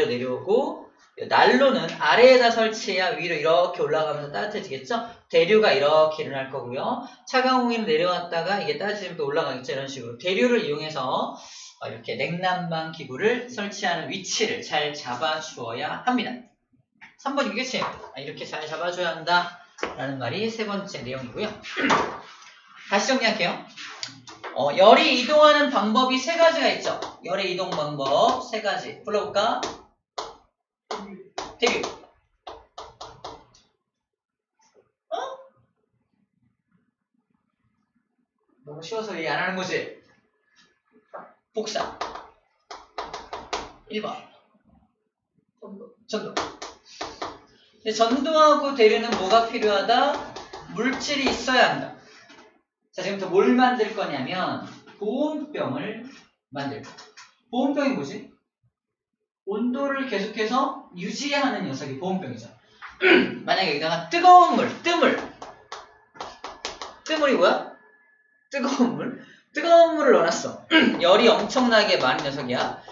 내려오고 난로는 아래에다 설치해야 위로 이렇게 올라가면서 따뜻해지겠죠? 대류가 이렇게 일어날 거고요. 차가운 공기는 내려왔다가 이게 따뜻해지면 또 올라가겠죠? 이런 식으로 대류를 이용해서 이렇게 냉난방 기구를 설치하는 위치를 잘 잡아주어야 합니다. 3번 이겠지? 이렇게 잘 잡아줘야 한다 라는 말이 세 번째 내용이고요. 다시 정리할게요. 열이 이동하는 방법이 세 가지가 있죠. 열의 이동 방법 세 가지 불러볼까? 대류. 너무 쉬워서 얘기 안 하는 거지? 복사. 1번. 전도. 근데 전도하고 대류는 뭐가 필요하다? 물질이 있어야 한다. 자, 지금부터 뭘 만들 거냐면 보온병을 만들 거야. 보온병이 뭐지? 온도를 계속해서 유지하는 녀석이 보온병이죠. 만약에 여기다가 뜨거운 물, 뜨물이 뭐야? 뜨거운 물? 뜨거운 물을 넣어놨어. 열이 엄청나게 많은 녀석이야.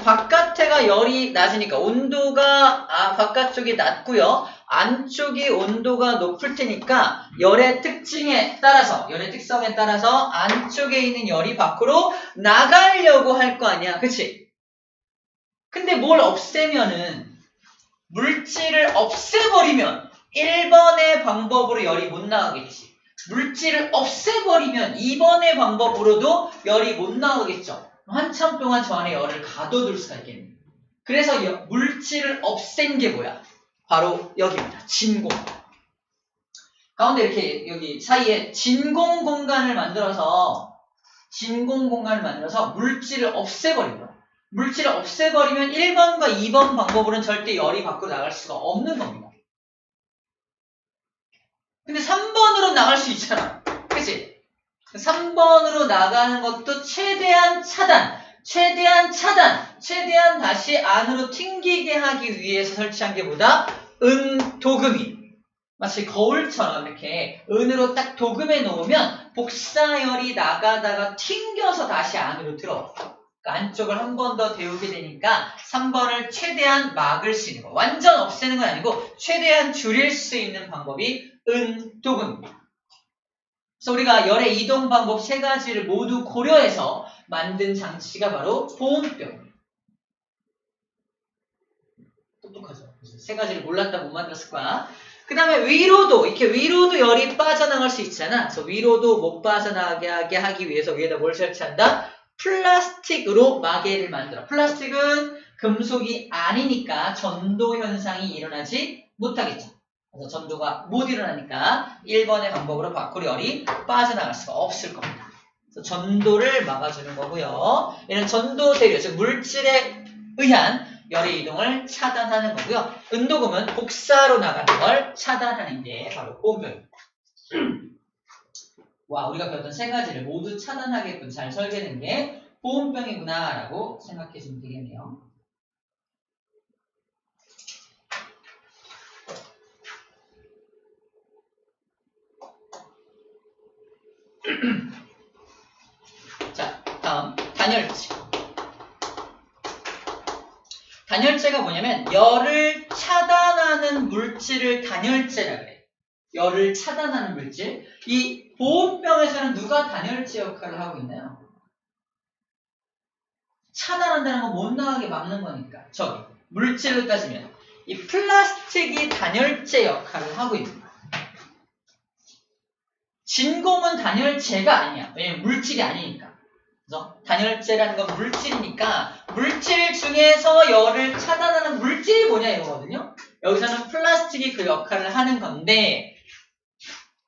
바깥에가 열이 낮으니까 온도가 바깥쪽이 낮고요. 안쪽이 온도가 높을 테니까 열의 특징에 따라서 열의 특성에 따라서 안쪽에 있는 열이 밖으로 나가려고 할 거 아니야. 그치? 근데 뭘 없애면은 물질을 없애버리면 1번의 방법으로 열이 못 나가겠지. 물질을 없애버리면 2번의 방법으로도 열이 못 나오겠죠. 한참 동안 저 안에 열을 가둬둘 수가 있겠네요. 그래서 물질을 없앤 게 뭐야? 바로 여기입니다. 진공. 가운데 이렇게 여기 사이에 진공 공간을 만들어서 물질을 없애버립니다. 물질을 없애버리면 1번과 2번 방법으로는 절대 열이 밖으로 나갈 수가 없는 겁니다. 근데 3번으로 나갈 수 있잖아. 그치? 3번으로 나가는 것도 최대한 다시 안으로 튕기게 하기 위해서 설치한 게 뭐다? 도금이. 마치 거울처럼 이렇게 은으로 딱 도금해 놓으면 복사열이 나가다가 튕겨서 다시 안으로 들어와. 안쪽을 한 번 더 데우게 되니까 3번을 최대한 막을 수 있는 거. 완전 없애는 건 아니고 최대한 줄일 수 있는 방법이 도금입니다. 그래서 우리가 열의 이동 방법 세 가지를 모두 고려해서 만든 장치가 바로 보온병. 똑똑하죠? 세 가지를 몰랐다 못 만들었을 거야. 그 다음에 위로도 열이 빠져나갈 수 있잖아. 그래서 위로도 못 빠져나가게 하기 위해서 위에다 뭘 설치한다? 플라스틱으로 마개를 만들어. 플라스틱은 금속이 아니니까 전도 현상이 일어나지 못하겠죠. 그래서 전도가 못 일어나니까 1번의 방법으로 밖으로 열이 빠져나갈 수가 없을 겁니다. 그래서 전도를 막아주는 거고요. 얘는 전도 대류, 즉 물질에 의한 열의 이동을 차단하는 거고요. 은도금은 복사로 나가는 걸 차단하는 게 바로 보온병입니다. 와, 우리가 배웠던 세 가지를 모두 차단하게끔 잘 설계된 게 보온병이구나 라고 생각해 주면 되겠네요. 자, 다음 단열재. 단열재가 뭐냐면 열을 차단하는 물질을 단열재라 그래. 열을 차단하는 물질. 이 보온병에서는 누가 단열재 역할을 하고 있나요? 차단한다는 건 못 나가게 막는 거니까. 저기 물질로 따지면 이 플라스틱이 단열재 역할을 하고 있는 거야. 진공은 단열재가 아니야. 왜냐면 물질이 아니니까. 그래서 단열재라는 건 물질이니까 물질 중에서 열을 차단하는 물질이 뭐냐 이거거든요. 여기서는 플라스틱이 그 역할을 하는 건데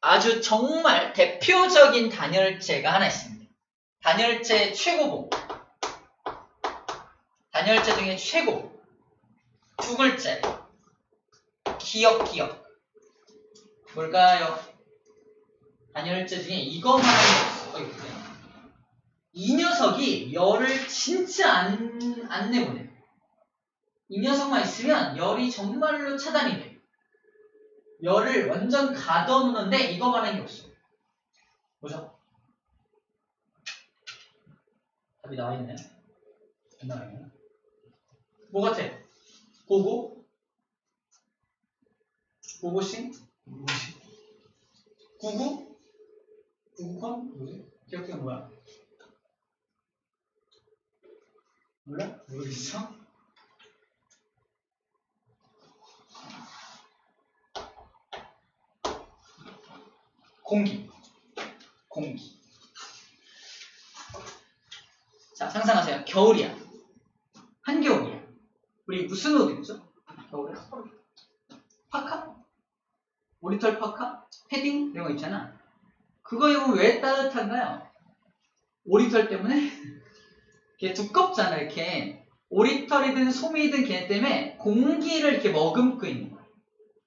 아주 정말 대표적인 단열재가 하나 있습니다. 단열재의 최고봉. 단열재 중에 최고. 두 글자. 기억. 뭘까요? 단열재 중에 이거만 하는 게 없어. 이 녀석이 열을 진짜 안 내보내. 이 녀석만 있으면 열이 정말로 차단이 돼. 열을 완전 가둬놓는데 이거만 하는 게 없어. 뭐죠? 답이 나와있나요? 안 나와있나요? 뭐 같아? 고고싱? 구구콘? 뭐지? 기억해 뭐야? 몰라? 모르겠어? 공기. 자, 상상하세요. 겨울이야. 한겨울이야. 우리 무슨 옷 입죠? 겨울에? 파카? 오리털 파카? 패딩? 이런 거 있잖아. 그거 입으면 왜 따뜻한가요? 오리털 때문에? 걔 두껍잖아, 이렇게. 오리털이든 솜이든 걔 때문에 공기를 이렇게 머금고 있는 거야.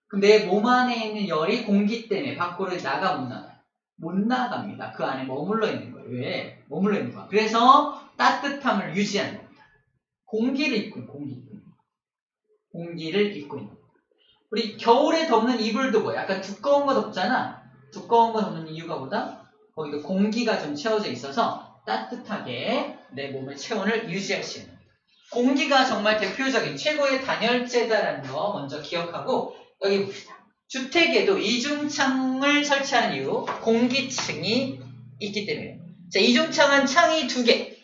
그럼 내 몸 안에 있는 열이 공기 때문에 밖으로 나가 못 나가? 못 나갑니다. 그 안에 머물러 있는 거예요. 왜? 머물러 있는 거야. 그래서 따뜻함을 유지하는 겁니다. 공기를 입고 있는 공기를 입고 있는 거야. 우리 겨울에 덮는 이불도 뭐 약간 두꺼운 거 덮잖아. 두꺼운 거 덮는 이유가 뭐다? 거기도 공기가 좀 채워져 있어서 따뜻하게 내 몸의 체온을 유지할 수 있는 겁니다. 공기가 정말 대표적인 최고의 단열재다라는 거 먼저 기억하고 여기 봅시다. 주택에도 이중창을 설치하는 이유, 공기층이 있기 때문에. 자, 이중창은 창이 2개,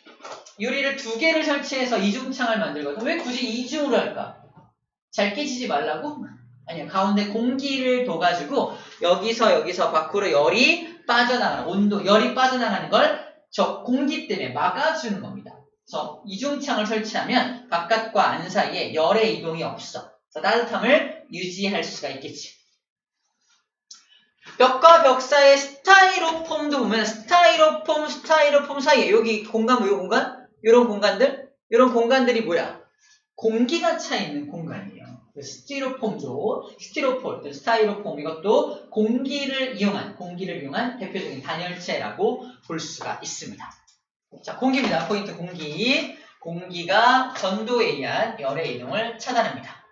유리를 2개를 설치해서 이중창을 만들거든. 왜 굳이 이중으로 할까? 잘 깨지지 말라고? 아니요, 가운데 공기를 둬가지고 여기서 밖으로 열이 빠져나가는, 열이 빠져나가는 걸 저 공기 때문에 막아주는 겁니다. 그래서 이중창을 설치하면 바깥과 안 사이에 열의 이동이 없어. 그래서 따뜻함을 유지할 수가 있겠지. 벽과 벽 사이에 스타이로폼도 보면 스타이로폼 사이에 여기 공간, 이런 공간들이 뭐야? 공기가 차 있는 공간이에요. 스타이로폼 이것도 공기를 이용한 대표적인 단열재라고 볼 수가 있습니다. 자, 공기입니다. 포인트 공기. 공기가 전도에 의한 열의 이동을 차단합니다.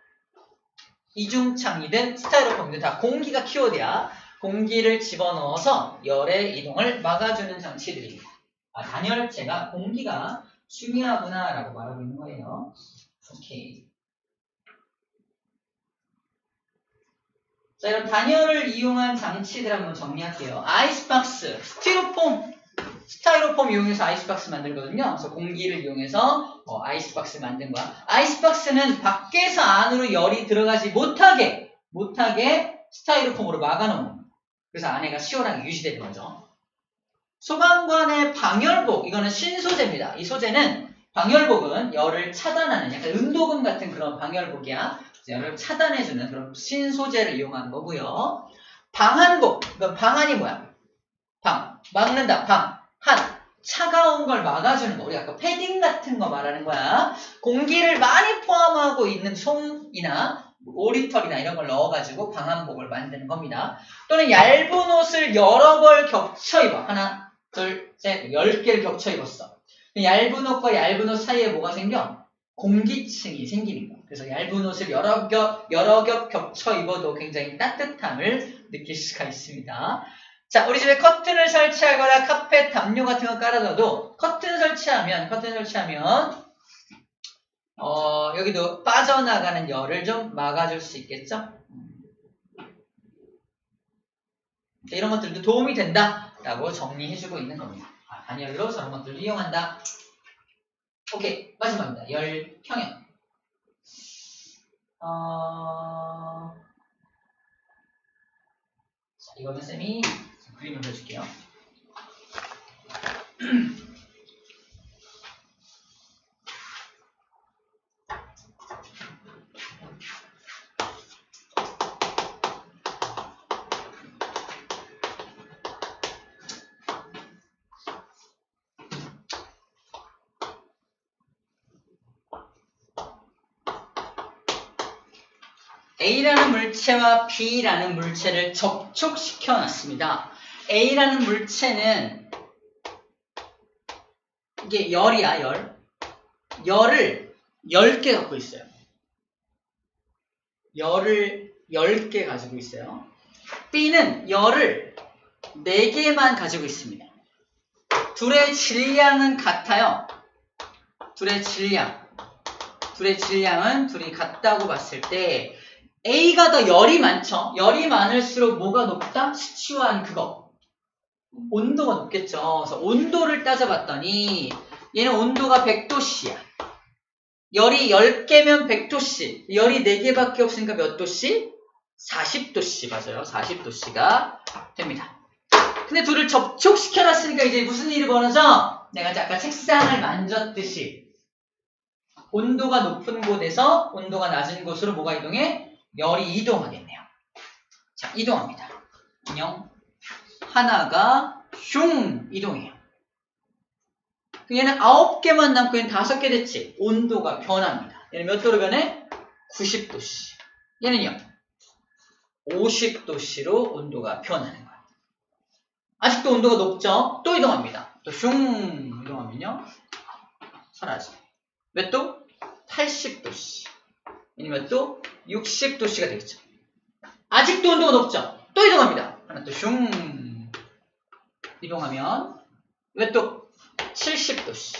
이중창이든 스타이로폼이든 다 공기가 키워드야. 공기를 집어넣어서 열의 이동을 막아주는 장치들입니다. 단열재가 공기가 중요하구나 라고 말하고 있는 거예요. 오케이. 자, 이런 단열을 이용한 장치들 한번 정리할게요. 아이스박스, 스타이로폼 이용해서 아이스박스 만들거든요. 그래서 공기를 이용해서 아이스박스 만든 거야. 아이스박스는 밖에서 안으로 열이 들어가지 못하게 스타이로폼으로 막아놓은 겁니다. 그래서 안에가 시원하게 유지되는 거죠. 소방관의 방열복, 이거는 신소재입니다. 이 소재는 방열복은 열을 차단하는 약간 은도금 같은 그런 방열복이야. 열을 차단해주는 그런 신소재를 이용한 거고요. 방한복, 이건 방한이 뭐야? 막는다. 차가운 걸 막아주는 거. 우리 아까 패딩 같은 거 말하는 거야. 공기를 많이 포함하고 있는 솜이나 오리털이나 이런 걸 넣어가지고 방한복을 만드는 겁니다. 또는 얇은 옷을 여러 벌 겹쳐 입어. 하나, 둘, 셋, 10개를 겹쳐 입었어. 얇은 옷과 얇은 옷 사이에 뭐가 생겨? 공기층이 생기는 거야. 그래서 얇은 옷을 여러 겹 겹쳐 입어도 굉장히 따뜻함을 느낄 수가 있습니다. 자, 우리 집에 커튼을 설치하거나 카펫, 담요 같은 거 깔아둬도 커튼 설치하면 여기도 빠져나가는 열을 좀 막아줄 수 있겠죠? 자, 이런 것들도 도움이 된다라고 정리해주고 있는 겁니다. 단열로 저런 것들을 이용한다. 오케이, 마지막입니다. 열 평형. 자, 이거는 쌤이 그림을 그려줄게요. A라는 물체와 B라는 물체를 접촉시켜 놨습니다. A라는 물체는 이게 열이야, 열을 10개 갖고 있어요. 열을 10개 가지고 있어요. B는 열을 4개만 가지고 있습니다. 둘의 질량은 같아요. 둘의 질량. 둘의 질량은 둘이 같다고 봤을 때 A가 더 열이 많죠. 열이 많을수록 뭐가 높다? 수치화한 그거. 온도가 높겠죠. 그래서 온도를 따져봤더니 얘는 온도가 100도씨야. 열이 10개면 100도씨. 열이 4개밖에 없으니까 몇 도씨? 40도씨. 맞아요. 40도씨가 됩니다. 근데 둘을 접촉시켜놨으니까 이제 무슨 일이 벌어져? 내가 아까 책상을 만졌듯이 온도가 높은 곳에서 온도가 낮은 곳으로 뭐가 이동해? 열이 이동하겠네요. 자, 이동합니다. 안녕. 하나가 슝 이동해요. 얘는 9개만 남고 얘는 5개 됐지. 온도가 변합니다. 얘는 몇 도로 변해? 90도씨. 얘는요. 50도씨로 온도가 변하는 거예요. 아직도 온도가 높죠? 또 이동합니다. 또 슝 이동하면요. 사라져요. 몇 도? 80도씨. 얘는 몇 도? 60도씨가 되겠죠. 아직도 온도가 높죠? 또 이동합니다. 하나 또 슝 이동하면 몇 도? 70도씨.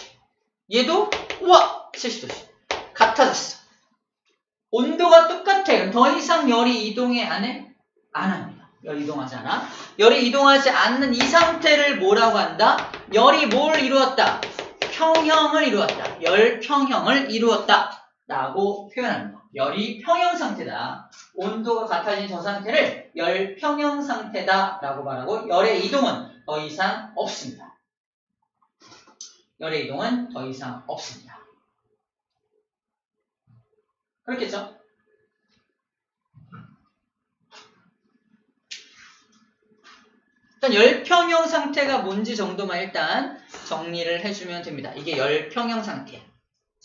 얘도 우와 70도씨. 같아졌어. 온도가 똑같아. 그럼 더 이상 열이 이동해 안 해? 안 합니다. 열이 이동하지 않아. 열이 이동하지 않는 이 상태를 뭐라고 한다? 열이 뭘 이루었다? 평형을 이루었다. 열 평형을 이루었다. 라고 표현합니다. 열이 평형 상태다. 온도가 같아진 저 상태를 열 평형 상태다. 라고 말하고 열의 이동은 더 이상 없습니다. 열의 이동은 더 이상 없습니다. 그렇겠죠? 일단 열평형 상태가 뭔지 정도만 일단 정리를 해주면 됩니다. 이게 열평형 상태야.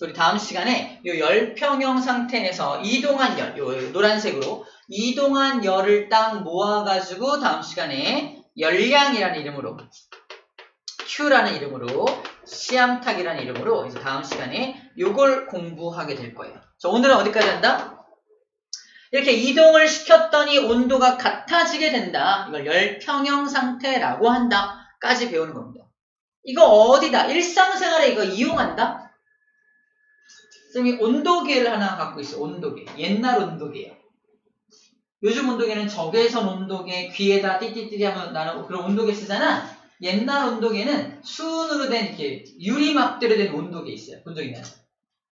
우리 다음 시간에 이 열평형 상태에서 이동한 열, 요 노란색으로 이동한 열을 딱 모아가지고 다음 시간에 열량이라는 이름으로 Q라는 이름으로 시암탉이라는 이름으로 이제 다음 시간에 요걸 공부하게 될 거예요. 자, 오늘은 어디까지 한다? 이렇게 이동을 시켰더니 온도가 같아지게 된다. 이걸 열평형 상태라고 한다. 까지 배우는 겁니다. 이거 어디다? 일상생활에 이거 이용한다? 선생님이 온도계를 하나 갖고 있어요. 온도계. 옛날 온도계예요. 요즘 온도계는 적외선 온도계, 귀에다 띠띠띠 하면 나는 그런 온도계 쓰잖아. 옛날 온도계는 수은으로 된 이렇게 유리막대로 된 온도계 있어요. 본 적 있나요?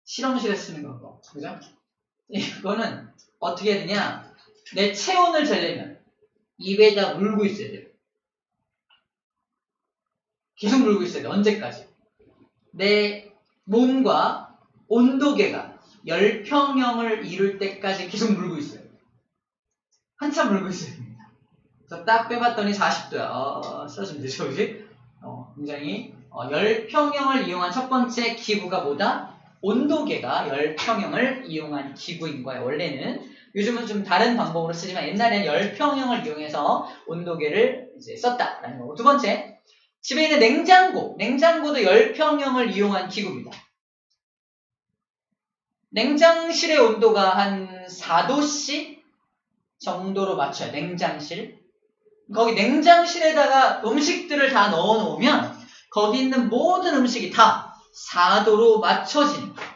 실험실에 쓰는 거. 그죠? 이거는 어떻게 해야 되냐? 내 체온을 재려면 입에다 물고 있어야 돼요. 계속 물고 있어야 돼. 언제까지? 내 몸과 온도계가 열평형을 이룰 때까지 계속 물고 있어요. 한참 물고 있어야 됩니다. 그래서 딱 빼봤더니 40도야. 써주면 되죠, 그지? 굉장히 열평형을 이용한 첫 번째 기구가 뭐다? 온도계가 열평형을 이용한 기구인 거예요. 원래는 요즘은 좀 다른 방법으로 쓰지만 옛날에는 열평형을 이용해서 온도계를 이제 썼다라는 거고. 두 번째, 집에 있는 냉장고. 냉장고도 열평형을 이용한 기구입니다. 냉장실의 온도가 한 4도씨 정도로 맞춰요. 냉장실. 거기 냉장실에다가 음식들을 다 넣어 놓으면 거기 있는 모든 음식이 다 4도로 맞춰지는 거예요.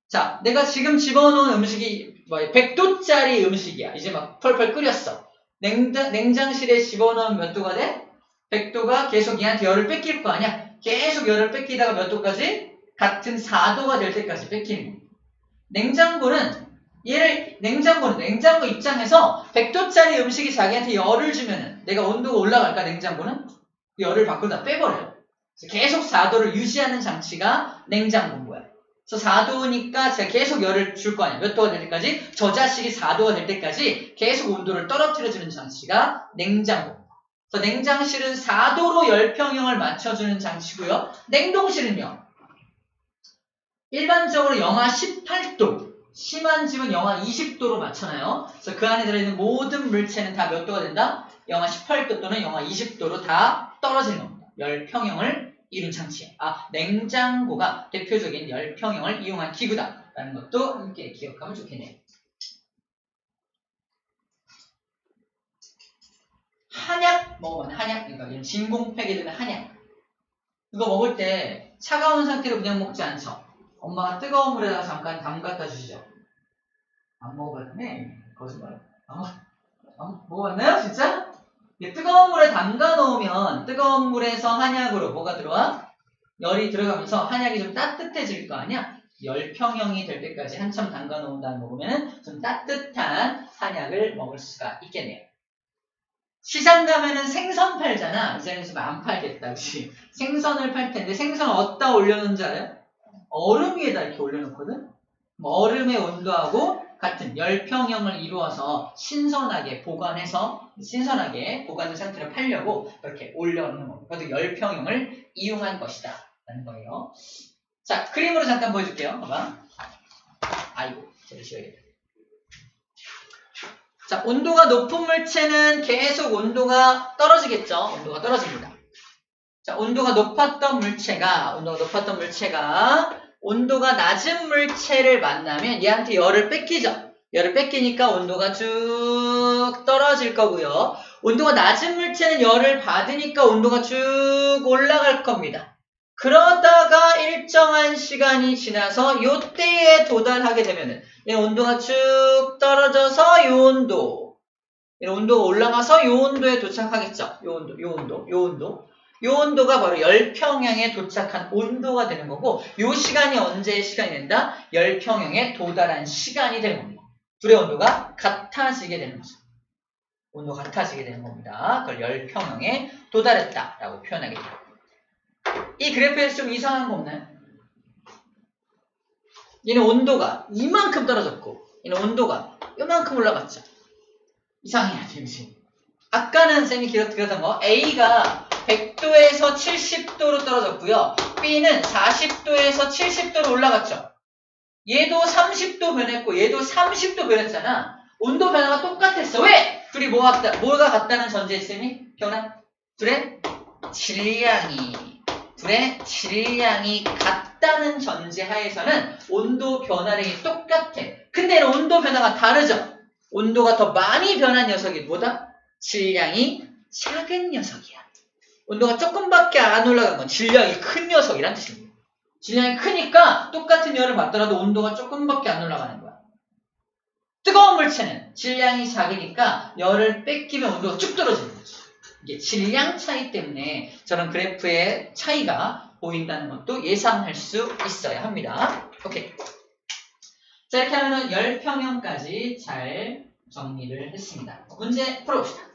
자, 내가 지금 집어넣은 음식이 100도짜리 음식이야. 이제 막 펄펄 끓였어. 냉장실에 집어넣으면 몇 도가 돼? 100도가 계속 얘한테 열을 뺏길 거 아니야? 계속 열을 뺏기다가 몇 도까지? 같은 4도가 될 때까지 뺏기는 거야. 냉장고 입장에서 100도짜리 음식이 자기한테 열을 주면은 내가 온도가 올라갈까, 냉장고는? 그 열을 밖으로 다 빼버려요. 계속 4도를 유지하는 장치가 냉장고인 거야. 그래서 4도니까 제가 계속 열을 줄 거 아니야. 몇 도가 될 때까지? 저 자식이 4도가 될 때까지 계속 온도를 떨어뜨려주는 장치가 냉장고입니다. 그래서 냉장실은 4도로 열평형을 맞춰주는 장치고요. 냉동실은요. 일반적으로 영하 18도, 심한 집은 영하 20도로 맞춰놔요. 그래서 그 안에 들어있는 모든 물체는 다 몇 도가 된다? 영하 18도 또는 영하 20도로 다 떨어지는 겁니다. 열평형을 이룬 장치예요. 냉장고가 대표적인 열평형을 이용한 기구다라는 것도 함께 기억하면 좋겠네요. 한약 먹으면 한약, 그러니까 이런 진공팩에 들면 한약. 이거 먹을 때 차가운 상태로 그냥 먹지 않죠. 엄마가 뜨거운 물에다가 잠깐 담갔다 주시죠. 안 먹어봤네. 거짓말. 안 먹어봤나요? 진짜? 뜨거운 물에 담가 놓으면 뜨거운 물에서 한약으로 뭐가 들어와? 열이 들어가면서 한약이 좀 따뜻해질 거 아니야? 열평형이 될 때까지 한참 담가 놓은 다음에 먹으면 좀 따뜻한 한약을 먹을 수가 있겠네요. 시장 가면은 생선 팔잖아. 이제는 좀 안 팔겠다. 그치? 생선을 팔 텐데 생선 어디다 올려놓은 줄 알아요? 얼음 위에다 이렇게 올려놓거든? 얼음의 온도하고 같은 열평형을 이루어서 신선하게 보관해서 신선하게 보관된 상태로 팔려고 이렇게 올려놓는 겁니다. 그래도 열평형을 이용한 것이다 라는 거예요. 자, 그림으로 잠깐 보여줄게요. 봐봐. 아이고, 제가 지워야겠다. 자, 온도가 높은 물체는 계속 온도가 떨어지겠죠. 온도가 떨어집니다. 자, 온도가 높았던 물체가 온도가 낮은 물체를 만나면 얘한테 열을 뺏기죠. 열을 뺏기니까 온도가 쭉 떨어질 거고요. 온도가 낮은 물체는 열을 받으니까 온도가 쭉 올라갈 겁니다. 그러다가 일정한 시간이 지나서 요때에 도달하게 되면은 이 온도가 쭉 떨어져서 요 온도, 온도가 올라가서 요 온도에 도착하겠죠. 요 온도가 바로 열평형에 도착한 온도가 되는 거고, 요 시간이 언제의 시간이 된다? 열평형에 도달한 시간이 되는 겁니다. 둘의 온도가 같아지게 되는 거죠. 온도가 같아지게 되는 겁니다. 그걸 열평형에 도달했다라고 표현하게 됩니다. 이 그래프에서 좀 이상한 거 없나요? 얘는 온도가 이만큼 떨어졌고, 얘는 온도가 이만큼 올라갔죠. 이상해요, 지금. 아까는 쌤이 그렸던 거, A가 100도에서 70도로 떨어졌고요. B는 40도에서 70도로 올라갔죠. 얘도 30도 변했고, 얘도 30도 변했잖아. 온도 변화가 똑같았어. 왜? 둘이 뭐가 같다는 전제에 쌤이? 변화? 둘의 질량이 같다는 전제 하에서는 온도 변화량이 똑같아. 근데 온도 변화가 다르죠? 온도가 더 많이 변한 녀석이 뭐다? 질량이 작은 녀석이야. 온도가 조금밖에 안 올라간 건 질량이 큰 녀석이란 뜻입니다. 질량이 크니까 똑같은 열을 받더라도 온도가 조금밖에 안 올라가는 거야. 뜨거운 물체는 질량이 작으니까 열을 뺏기면 온도가 쭉 떨어지는 거지. 이게 질량 차이 때문에 저런 그래프의 차이가 보인다는 것도 예상할 수 있어야 합니다. 오케이. 자, 이렇게 하면 열평형까지 잘 정리를 했습니다. 문제 풀어봅시다.